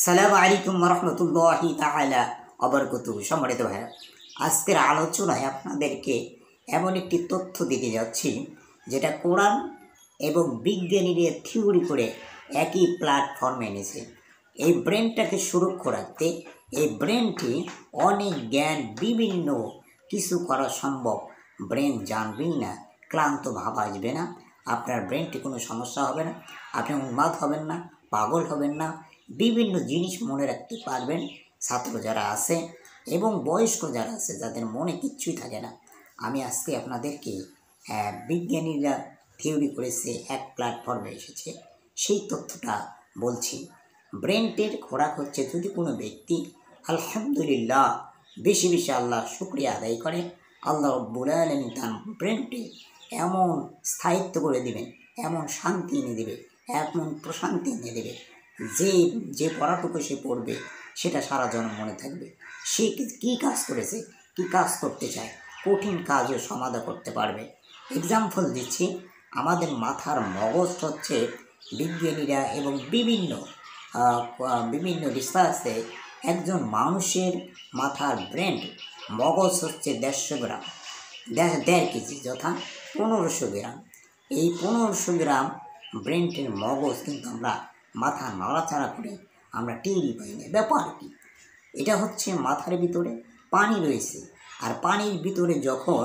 সালামু আলাইকুম রহমতুল্লাহি তাআলা ওয়াবারাকাতুহু। সম্মানিত ভাইরা, আজকের আলোচনায় আপনাদেরকে এমন একটি তথ্য দিতে যাচ্ছি যেটা কোরআন এবং বিজ্ঞানীরা থিওরি করে একই প্ল্যাটফর্মে এনেছে। এই ব্রেনটাকে সুরক্ষা রাখতে এই ব্রেনটি অনেক জ্ঞান বিভিন্ন কিছু করা সম্ভব। ব্রেন জানবেই না, ক্লান্ত ভাব আসবে না, আপনার ব্রেনটি কোনো সমস্যা হবে না, আপনি উন্মাদ হবেন না, পাগল হবেন না, বিভিন্ন জিনিস মনে রাখতে পারবেন। ছাত্র যারা আছে এবং বয়স্ক যারা আছে যাদের মনে কিচ্ছুই থাকে না, আমি আজকে আপনাদেরকে বিজ্ঞানীরা থিওরি করেছে এক প্ল্যাটফর্মে এসেছে সেই তথ্যটা বলছি। ব্রেনটির খোরাক হচ্ছে, যদি কোনো ব্যক্তি আলহামদুলিল্লাহ বেশি বেশি আল্লাহর শুকরিয়া আদায় করে, আল্লাহ রাব্বুল আলামিন তার ব্রেনটি এমন স্থায়িত্ব করে দেবেন, এমন শান্তি এনে দেবে, এমন প্রশান্তি এনে দেবে যে যে পড়াটুকু সে পড়বে সেটা সারা জন্ম মনে থাকবে। সে কী কাজ করেছে, কী কাজ করতে চায়, কঠিন কাজও সমাধা করতে পারবে। এক্সাম্পল দিচ্ছি, আমাদের মাথার মগজ হচ্ছে বিজ্ঞানীরা এবং বিভিন্ন রিসার্চে একজন মানুষের মাথার ব্রেন মগজ হচ্ছে 150 গ্রাম, 1.5 কেজি, যথা 1500 গ্রাম। এই 1500 গ্রাম ব্রেনটির মগজ কিন্তু আমরা মাথা নাড়াচাড়া করে আমরা টেরই পাই না। ব্যাপার কি? এটা হচ্ছে মাথার ভিতরে পানি রয়েছে, আর পানির ভিতরে যখন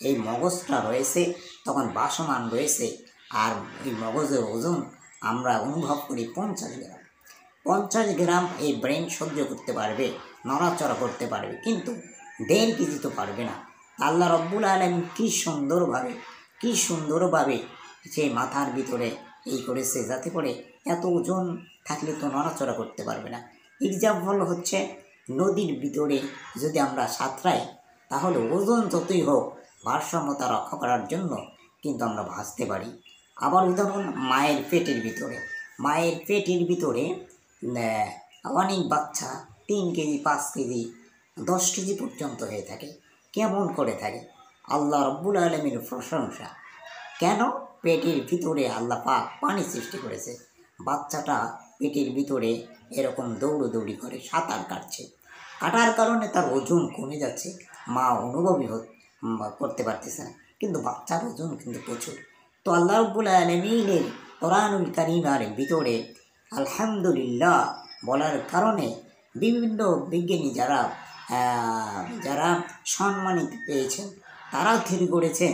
এই মগজটা রয়েছে তখন বাসমান রয়েছে, আর এই মগজের ওজন আমরা অনুভব করি 50 গ্রাম। 50 গ্রাম এই ব্রেন সহ্য করতে পারবে, নড়াচড়া করতে পারবে, কিন্তু 1.5 কেজি তো পারবে না। আল্লাহ রাব্বুল আলামিন কী সুন্দরভাবে সে মাথার ভিতরে এই করেছে, যাতে করে এত ওজন থাকলে তো নড়াচড়া করতে পারবে না। এক্সাম্পল হচ্ছে, নদীর ভিতরে যদি আমরা সাঁতরাই তাহলে ওজন যতই হোক ভারসাম্যতা রক্ষা করার জন্য কিন্তু আমরা ভাসতে পারি। আবার উদাহরণ, মায়ের পেটের ভিতরে অনেক বাচ্চা 3 কেজি, 5 কেজি, 10 কেজি পর্যন্ত হয়ে থাকে। কেমন করে থাকে? আল্লাহ রাব্বুল আলামিনের প্রশংসা। কেন? পেটের ভিতরে আল্লাহ পাক পানি সৃষ্টি করেছে। বাচ্চাটা পেটের ভিতরে এরকম দৌড়দৌড়ি করে, সাঁতার কাটার কারণে তার ওজন কমে যাচ্ছে, মা অনুভবই করতে পারতেছে না, কিন্তু বাচ্চার ওজন কিন্তু প্রচুর। তো আল্লাহ রাব্বুল আলামিনের কোরআনুল কারীমের ভিতরে আলহামদুলিল্লাহ বলার কারণে বিভিন্ন বিজ্ঞানী যারা সম্মানিত পেয়েছেন তারাও থিওরি করেছেন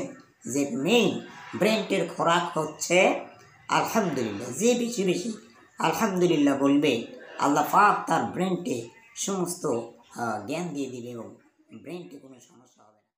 যে মেইন ব্রেনটের খোরাক হচ্ছে আলহামদুলিল্লাহ। যে বেশি বেশি আলহামদুলিল্লাহ বলবে, আল্লাহ পাক তার ব্রেনটে সমস্ত জ্ঞান দিয়ে দিবে এবং ব্রেনটে কোনো সমস্যা হবে না।